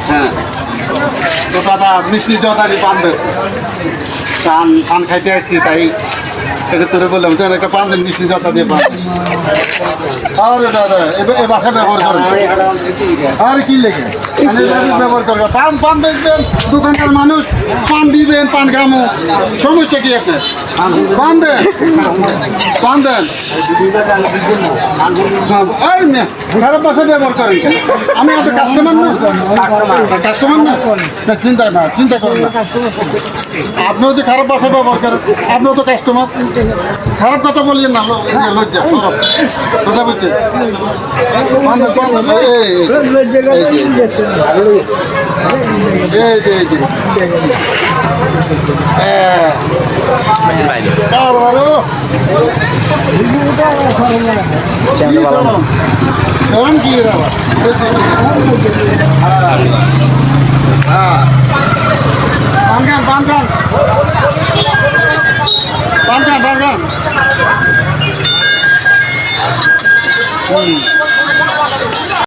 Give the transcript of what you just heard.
হ্যাঁ তো দাদা মিষ্টি জটারি পানবে পান খাইতে আসছি তাই এটা তোরে বললাম তোর একটা পান দেন মিষ্টি জটা দিয়ে পান আরে দাদা এ বাসা ব্যবহার করেন আরে কি লেগে ব্যবহার করবে পান পান বেচবেন দোকানদার মানুষ পান দিবেন পান খামো সমস্যা কি আপনার পান দেন পান দেন খারাপ ভাষা ব্যবহার করেন আমি আপনার কাস্টমার না কাস্টমার না চিন্তা না চিন্তা করেন না আপনিও যে খারাপ ভাষা ব্যবহার করেন আপনিও তো কাস্টমার খারাপ কথা বললেন না লজ্জা খারাপ কথা বলছেন কি পান খান পান খান